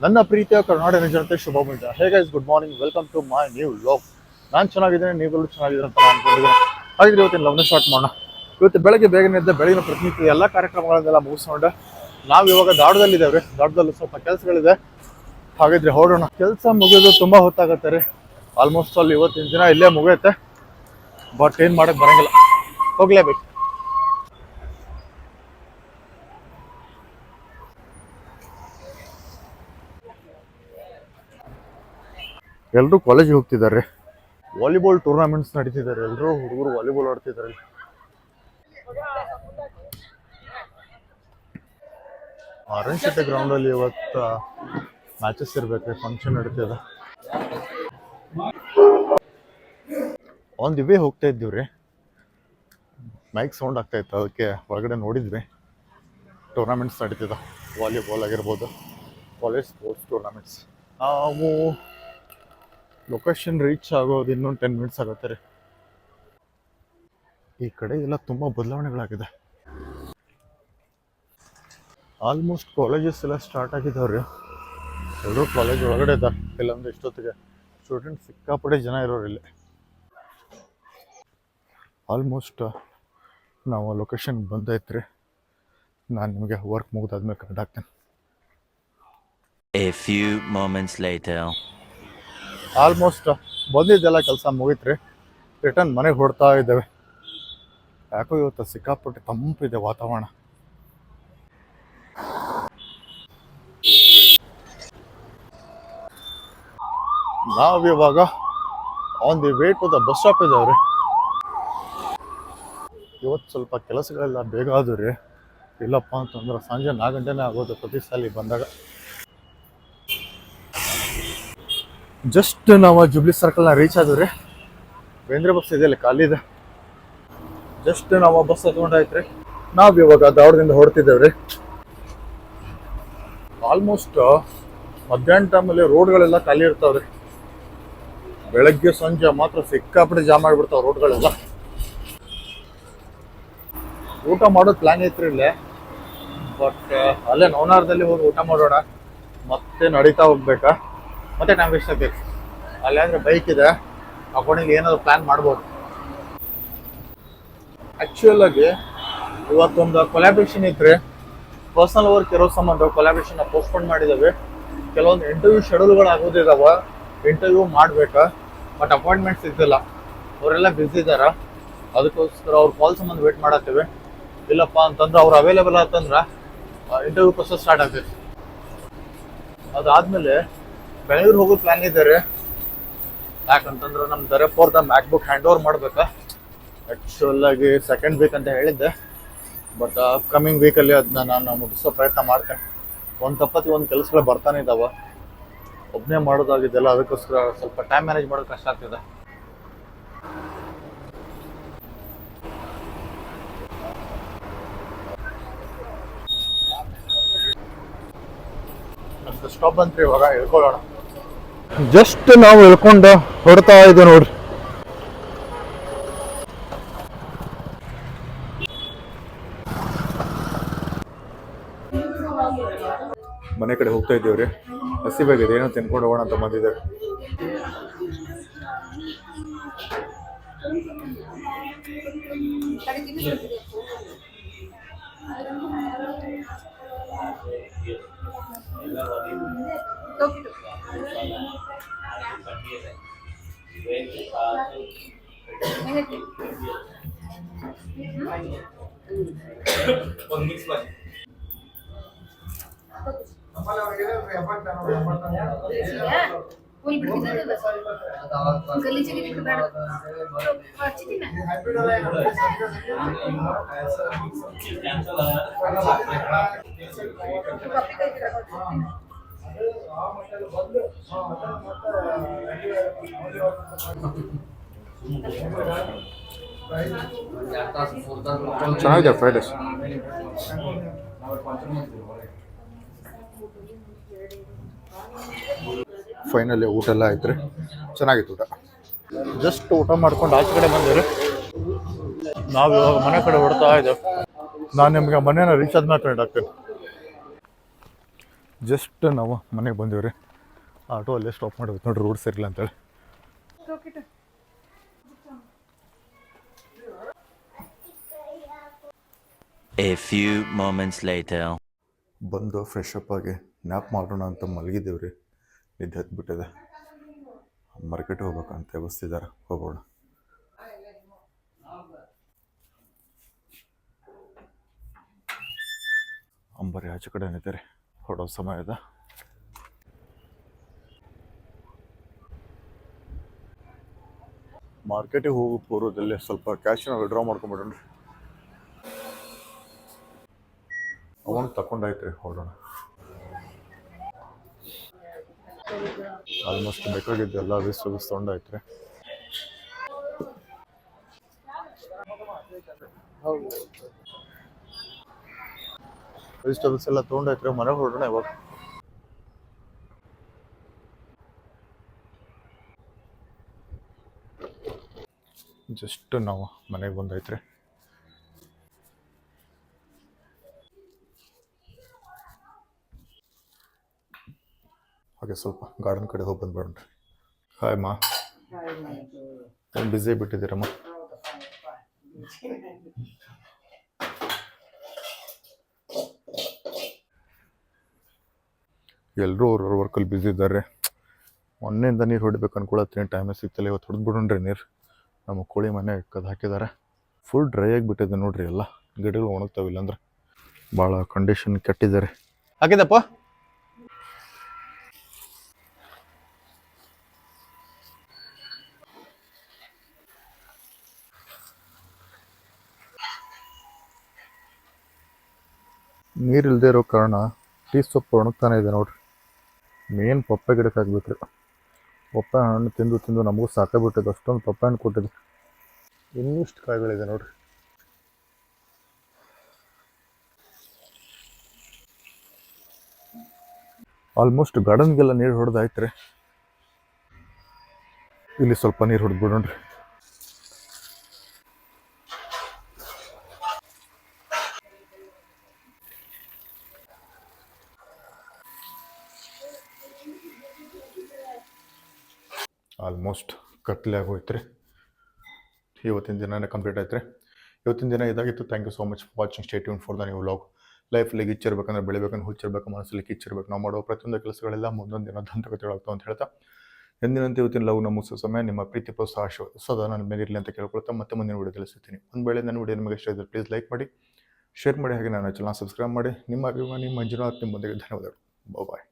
ನನ್ನ ಪ್ರೀತಿಯ ಕರ್ನಾಟಕ ಜನತೆ ಶುಭ ಮುಂಜಾನೆ. Hey guys, good morning, welcome to my new vlog. ನಾನು ಚೆನ್ನಾಗಿದ್ದೇನೆ, ನೀವೆಲ್ಲರೂ ಚೆನ್ನಾಗಿದ್ದೀರ ಅಂತ ನಾನು ಅನ್ಕೊಂಡಿದ್ದೀನಿ. ಹಾಗಿದ್ರೆ ಇವತ್ತಿನ ಲವ್ನ ಸ್ಟಾರ್ಟ್ ಮಾಡೋಣ. ಇವತ್ತು ಬೆಳಗ್ಗೆ ಬೇಗನೆ ಇದ್ದ ಬೆಳಗಿನ ಪ್ರತಿನಿತ್ಯ ಎಲ್ಲ ಕಾರ್ಯಕ್ರಮಗಳನ್ನೆಲ್ಲ ಮುಗಿಸ್ಕೊಂಡು ನಾವು ಇವಾಗ ದಾಡದಲ್ಲಿದ್ದೇವೆ. ದಾಡದಲ್ಲಿ ಸ್ವಲ್ಪ ಕೆಲಸಗಳಿದೆ, ಹಾಗಿದ್ರೆ ಹೊರಡೋಣ. ಕೆಲಸ ಮುಗಿಯೋದು ತುಂಬ ಹೊತ್ತಾಗತ್ತೆ ರೀ. ಆಲ್ಮೋಸ್ಟ್ ಅಲ್ಲಿ ಇವತ್ತಿನ ದಿನ ಇಲ್ಲೇ ಮುಗಿಯುತ್ತೆ. ಬಟ್ ಏನು ಮಾಡೋಕ್ಕೆ ಬರೋಂಗಿಲ್ಲ, ಹೋಗ್ಲೇಬೇಕು. ಎಲ್ಲರೂ ಕಾಲೇಜಿಗೆ ಹೋಗ್ತಿದ್ದಾರೆ. ವಾಲಿಬಾಲ್ ಟೂರ್ನಮೆಂಟ್ಸ್ ನಡೀತಿದ್ದಾರೆ. ಎಲ್ಲರೂ ಹುಡುಗರು ವಾಲಿಬಾಲ್ ಆಡ್ತಿದ್ದಾರೆ. ಆರೆಂಜ್ ಸಿಟಿ ಗ್ರೌಂಡಲ್ಲಿ ಇವತ್ತು ಮ್ಯಾಚಸ್ ಇರಬೇಕು, ಫಂಕ್ಷನ್ ನಡೀತಿದೆ. ಆನ್ ದಿ ವೇ ಹೋಗ್ತಾ ಇದ್ದೀವ್ರಿ. ಮೈಕ್ ಸೌಂಡ್ ಆಗ್ತಾ ಇತ್ತು, ಅದಕ್ಕೆ ಹೊರಗಡೆ ನೋಡಿದ್ವಿ. ಟೂರ್ನಮೆಂಟ್ಸ್ ನಡೀತಿದೆ, ವಾಲಿಬಾಲ್ ಆಗಿರ್ಬೋದು, ಕಾಲೇಜ್ ಸ್ಪೋರ್ಟ್ಸ್ ಟೂರ್ನಮೆಂಟ್ಸ್. ನಾವು ಲೊಕೇಶನ್ ರೀಚ್ ಆಗೋದು ಇನ್ನೊಂದು 10 ಮಿನಿಟ್ಸ್ ಆಗುತ್ತೆ ರೀ. ಈ ಕಡೆ ಎಲ್ಲ ತುಂಬ ಬದಲಾವಣೆಗಳಾಗಿದೆ. ಆಲ್ಮೋಸ್ಟ್ ಕಾಲೇಜಸ್ ಎಲ್ಲ ಸ್ಟಾರ್ಟ್ ಆಗಿದ್ದಾವ್ರಿ. ಎಲ್ಲರೂ ಕಾಲೇಜ್ ಒಳಗಡೆ ಇದ್ದಾರೆ. ಇಲ್ಲಾಂದ್ರೆ ಇಷ್ಟೊತ್ತಿಗೆ ಸ್ಟೂಡೆಂಟ್ಸ್ ಸಿಕ್ಕಾಪಟ್ಟೆ ಜನ ಇರೋರಿಲ್ಲ. ಆಲ್ಮೋಸ್ಟ್ ನಾವು ಲೊಕೇಶನ್ ಬಂದೈತ್ರಿ. ನಾನು ನಿಮಗೆ ವರ್ಕ್ ಮುಗಿದಾದ್ಮೇಲೆ ಕನೆಕ್ಟ್ ಆಗ್ತೇನೆ. A few moments later. Almost ಬಂದಿದ್ದೆಲ್ಲ ಕೆಲಸ ಮುಗೀತ್ರಿ. ರಿಟರ್ನ್ ಮನೆಗೆ ಹೊಡ್ತಾ ಇದ್ದೇವೆ. ಯಾಕೋ ಇವತ್ತು ಸಿಕ್ಕಾಪಟ್ಟೆ ತಂಪಿದೆ ವಾತಾವರಣ. ನಾವಿವಾಗ on the way to the bus stop ಇದ್ದೇವ್ರಿ. ಇವತ್ತು ಸ್ವಲ್ಪ ಕೆಲಸಗಳೆಲ್ಲ ಬೇಗ ಆದವು ರೀ. ಇಲ್ಲಪ್ಪ ಅಂತಂದ್ರೆ ಸಂಜೆ 4 ಗಂಟೆನೇ ಆಗೋದು ಪ್ರತಿ ಸಾಲಿ ಬಂದಾಗ. ಜಸ್ಟ್ ನಾವು ಜುಬ್ಲಿ ಸರ್ಕಲ್ನ ರೀಚ್ ಆದ್ವಿ ರೀ. ಬೇಂದ್ರೆ ಬಸ್ ಇದೆಯಲ್ಲ, ಖಾಲಿ ಇದೆ. ಜಸ್ಟ್ ನಾವು ಬಸ್ ಹತ್ಕೊಂಡಾಯ್ತು. ನಾವು ಇವಾಗ ಧಾರವಾಡದಿಂದ ಹೊರಡ್ತಿದ್ದೇವೆ ರೀ. ಆಲ್ಮೋಸ್ಟ್ ಮಧ್ಯಾಹ್ನ ಟೈಮಲ್ಲಿ ರೋಡ್ಗಳೆಲ್ಲ ಖಾಲಿ ಇರ್ತಾವ್ರಿ. ಬೆಳಗ್ಗೆ ಸಂಜೆ ಮಾತ್ರ ಸಿಕ್ಕಾಪಟ್ಟೆ ಜಾಮ್ ಆಗಿಬಿಡ್ತಾವೆ ರೋಡ್ಗಳೆಲ್ಲ. ಊಟ ಮಾಡೋದು ಪ್ಲಾನ್ ಐತ್ರಿ ಇಲ್ಲೇ. ಬಟ್ ಅಲ್ಲೇ ನವನಾರದಲ್ಲಿ ಹೋಗಿ ಊಟ ಮಾಡೋಣ, ಮತ್ತೆ ನಡೀತಾ ಹೋಗ್ಬೇಕಾ, ಮತ್ತೆ ಟೈಮ್ ವೇಸ್ಟ್ ಆಗಬೇಕು. ಅಲ್ಲಿ ಅಂದರೆ ಬೈಕ್ ಇದೆ, ಅಕೌಂಟಿಗೆ ಏನಾದರೂ ಪ್ಲ್ಯಾನ್ ಮಾಡ್ಬೋದು. ಆ್ಯಕ್ಚುಯಲ್ ಆಗಿ ಇವತ್ತೊಂದು ಕೊಲಾಬ್ರೇಷನ್ ಇತ್ತು. ಪರ್ಸನಲ್ ವರ್ಕ್ ಇರೋ ಸಂಬಂಧ ಕೊಲಾಬ್ರೇಷನ್ನ ಪೋಸ್ಟ್ಪೋನ್ ಮಾಡಿದ್ದೇವೆ. ಕೆಲವೊಂದು ಇಂಟರ್ವ್ಯೂ ಶೆಡ್ಯೂಲ್ಗಳು ಆಗೋದಿದ್ದಾವೆ, ಇಂಟರ್ವ್ಯೂ ಮಾಡಬೇಕಾ. ಬಟ್ ಅಪಾಯಿಂಟ್ಮೆಂಟ್ಸ್ ಇದ್ದಿಲ್ಲ, ಅವರೆಲ್ಲ ಬ್ಯುಸಿ ಇದ್ದಾರೆ. ಅದಕ್ಕೋಸ್ಕರ ಅವ್ರ ಕಾಲ್ ಸಂಬಂಧ ವೇಟ್ ಮಾಡತ್ತೀವಿ. ಇಲ್ಲಪ್ಪ ಅಂತಂದ್ರೆ ಅವ್ರು ಅವೈಲೇಬಲ್ ಆತಂದ್ರೆ ಇಂಟರ್ವ್ಯೂ ಪ್ರೊಸೆಸ್ ಸ್ಟಾರ್ಟ್ ಆಗ್ತೈತಿ. ಅದಾದಮೇಲೆ ಬೆಂಗಳೂರು ಹೋಗೋ ಪ್ಲ್ಯಾನ್ ಇದ್ದಾರೆ. ಯಾಕಂತಂದ್ರೆ ನಮ್ಮ ದರಪ್ಪವ್ರದ ಮ್ಯಾಕ್ಬುಕ್ ಹ್ಯಾಂಡ್ ಓವರ್ ಮಾಡ್ಬೇಕಾ. ಆ್ಯಕ್ಚುಲ್ ಆಗಿ 2nd ವೀಕ್ ಅಂತ ಹೇಳಿದ್ದೆ, ಬಟ್ ಅಪ್ಕಮಿಂಗ್ ವೀಕಲ್ಲಿ ಅದನ್ನ ನಾನು ಮುಗಿಸೋ ಪ್ರಯತ್ನ ಮಾಡ್ತೇನೆ. ಒಂದು ತಪ್ಪತ್ತಿ ಒಂದು ಕೆಲಸಗಳು ಬರ್ತಾನೆ ಇದ್ದಾವೆ, ಒಬ್ಬನೇ ಮಾಡೋದಾಗಿದ್ದೆಲ್ಲ. ಅದಕ್ಕೋಸ್ಕರ ಸ್ವಲ್ಪ ಟೈಮ್ ಮ್ಯಾನೇಜ್ ಮಾಡೋದು ಕಷ್ಟ ಆಗ್ತಿದೆ. ಸ್ಟಾಪ್ ಬಂತ್ರಿ, ಇವಾಗ ಇಳ್ಕೊಳ್ಳೋಣ. ಜಸ್ಟ್ ನಾವು ಇಳ್ಕೊಂಡು ಹೊಡ್ತಾ ಇದ್ದೇವೆ ನೋಡ್ರಿ. ಮನೆ ಕಡೆ ಹೋಗ್ತಾ ಇದ್ದೇವ್ರಿ. ಹಸಿವಾಗಿದೆ, ಏನೋ ತಿನ್ಕೊಂಡು ಹೋಗೋಣ ಅಂತ ಬಂದಿದ್ದೇವೆ. ಚೆನ್ನಾಗಿದೆ ಫ್ರೈಡ್ ರೈಸ್. ಫೈನಲಿ ಊಟ ಎಲ್ಲ ಆಯ್ತು ರೀ, ಚೆನ್ನಾಗಿತ್ತು ಊಟ. ಜಸ್ಟ್ ಊಟ ಮಾಡ್ಕೊಂಡು ಆಚೆ ಕಡೆ ಬಂದಿರಿ. ನಾವು ಇವಾಗ ಮನೆ ಕಡೆ ಹೊಡ್ತಾ ಇದ್ದೇವೆ. ನಾನು ನಿಮಗೆ ಮನೇನ ರೀಚ್ ಆದ್ಮೇಲೆ ಕನೆಕ್ಟ್ ಆಗ್ತೇನೆ. ಜಸ್ಟ್ ನಾವು ಮನೆಗೆ ಬಂದೀವಿ ರೀ. ಆಟೋ ಅಲ್ಲೇ ಸ್ಟಾಪ್ ಮಾಡಿಬಿಟ್ಟು ನೋಡ್ರಿ, ರೋಡ್ ಸರಿಯಿಲ್ಲ ಅಂತೇಳಿ. A few moments later. ಬಂದು ಫ್ರೆಶ್ ಅಪ್ ಆಗಿ ನ್ಯಾಪ್ ಮಾಡೋಣ ಅಂತ ಮಲಗಿದ್ದೇವೆ ರೀ. ನಿದ್ದೆ ಹತ್ಬಿಟ್ಟಿದೆ. ಮಾರ್ಕೆಟ್ಗೆ ಹೋಗ್ಬೇಕಂತ ಎಬ್ಬಿಸ್ತಿದ್ದಾರೆ, ಹೋಗೋಣ. ಅಂಬರಿ ಆಚೆ ಕಡೆ ನಿಂತಾರೆ, ಹೊಡೋ ಸಮಯ ಇದೆ. ಮಾರ್ಕೆಟಿಗೆ ಹೋಗೋ ಪೂರ್ವದಲ್ಲಿ ಸ್ವಲ್ಪ ಕ್ಯಾಶನ್ನ ವಿಡ್ರಾ ಮಾಡ್ಕೊಂಬಿಡೋಣ. ಅಮೌಂಟ್ ತಗೊಂಡಾಯ್ತು, ಹೊರಡೋಣ. ಆಲ್ಮೋಸ್ಟ್ ಬೇಕಾಗಿದ್ದು ಎಲ್ಲ ವೆಜಿಟೇಬಲ್ಸ್ ತೊಗೊಂಡಾಯ್ತು ರೀ. ವೆಜಿಟೇಬಲ್ಸ್ ಎಲ್ಲ ತೊಗೊಂಡಾಯ್ತು, ಮನೆಗೆ ಹೊರಡೋಣ ಇವಾಗ. ಜಸ್ಟ್ ನಾವು ಮನೆಗೆ ಬಂದೈತ್ರಿ. ಹಾಗೆ ಸ್ವಲ್ಪ ಗಾರ್ಡನ್ ಕಡೆ ಹೋಗಿ ಬಂದ್ಬಿಡ್ರಿ. ಹಾಯ್ ಮಾ, ಏನು ಬ್ಯುಸಿ ಬಿಟ್ಟಿದ್ದೀರಮ್ಮ? ಎಲ್ಲರೂ ಅವ್ರವ್ರ ವರ್ಕಲ್ಲಿ ಬ್ಯುಸಿ ಇದ್ದಾರೆ. ಮೊನ್ನೆಯಿಂದ ನೀರು ಹೊಡಿಬೇಕು ಅನ್ಕೊಳತ್ತೀನಿ, ಟೈಮೇ ಸಿಗ್ತಿಲ್ಲ. ಇವತ್ತು ಹೊಡೆದು ಬಿಡೋಣ್ರಿ ನೀರು. ನಮ್ಮ ಕೋಳಿ ಮನೆ ಕದ್ದು ಹಾಕಿದ್ದಾರೆ. ಫುಲ್ ಡ್ರೈ ಆಗಿಬಿಟ್ಟಿದೆ ನೋಡ್ರಿ, ಎಲ್ಲ ಗಿಡಗಳು ಒಣಗ್ತಾವಿಲ್ಲ ಅಂದ್ರೆ. ಭಾಳ ಕಂಡೀಷನ್ ಕೆಟ್ಟಿದ್ದಾರೆ. ಹಾಕಿದಪ್ಪ ನೀರಿಲ್ಲದೆ ಇರೋ ಕಾರಣ ಟೀ ಸೊಪ್ಪು ಒಣಗ್ತಾನೆ ಇದೆ ನೋಡ್ರಿ. ಮೇನ್ ಪಪ್ಪಾಯ ಗಿಡಕ್ಕೆ ಹಾಕ್ಬೇಕ್ರಿ. ಪಪ್ಪಾಯ ಹಣ್ಣು ತಿಂದು ತಿಂದು ನಮಗೂ ಸಾಕಾಗ್ಬಿಟ್ಟಿದೆ. ಅಷ್ಟೊಂದು ಪಪ್ಪಾಯ ಹಣ್ಣು ಕೊಟ್ಟಿದೆ. ಇನ್ನಿಷ್ಟು ಕಾಯಿಗಳಿದೆ ನೋಡ್ರಿ. ಆಲ್ಮೋಸ್ಟ್ ಗಾರ್ಡನ್ಗೆಲ್ಲ ನೀರು ಹೊಡೆದಾಯ್ತು ರೀ. ಇಲ್ಲಿ ಸ್ವಲ್ಪ ನೀರು ಹೊಡೆದು ಬಿಡೋಣ್ರಿ. ಆಲ್ಮೋಸ್ಟ್ ಕತ್ಲೆ ಆಗೋಯ್ತು ರೀ. ಇವತ್ತಿನ ದಿನನೇ ಕಂಪ್ಲೀಟ್ ಆಯ್ತು ರೀ. ಇವತ್ತಿನ ದಿನ ಇದಾಗಿತ್ತು. Thank you so much for watching. Stay tune for the new vlog. ಲೈಫಲ್ಲಿ ಗಿಚ್ಚಿರ್ಬೇಕಂದ್ರೆ ಬೆಳಿಬೇಕಂದ್ರೆ ಹುಚ್ಚಿರ್ಬೇಕು, ಮನಸ್ಸಲ್ಲಿ ಕಿಚ್ಚಿರ್ಬೇಕು. ನಾವು ಮಾಡೋ ಪ್ರತಿಯೊಂದು ಕೆಲಸಗಳೆಲ್ಲ ಮುಂದೊಂದು ದಿನ ದಂತಕತೆಗಳಾಗ್ತಾವೆ ಅಂತ ಹೇಳ್ತಾ, ಎಂದಿನಂತೆ ಇವತ್ತಿನ ಲವ್ ನಮ್ಮ ಸಮಯ ನಿಮ್ಮ ಪ್ರೀತಿ ಪ್ರೋತ್ಸಾಹ ಸದಾ ನನ್ನ ಮೇಲೆ ಇರಲಿ ಅಂತ ಕೇಳ್ಕೊಳ್ತಾ ಮತ್ತೆ ಮುಂದಿನ ವಿಡಿಯೋ ತಿಳಿಸ್ತೀನಿ. ಒಂದು ವೇಳೆ ನನ್ನ ವಿಡಿಯೋ ನಿಮಗೆ ಇಷ್ಟ ಇದ್ದರೆ ಪ್ಲೀಸ್ ಲೈಕ್ ಮಾಡಿ, ಶೇರ್ ಮಾಡಿ, ಹಾಗೆ ನನ್ನ ಚಾನಲ್ ಸಬ್ಸ್ಕ್ರೈಬ್ ಮಾಡಿ. ನಿಮ್ಮ ಅಭಿಮಾನಿ ಮಂಜುನಾಥ್ ನಿಮ್ಮೊಂದಿಗೆ ಧನ್ಯವಾದಗಳು. ಬಾಯ್.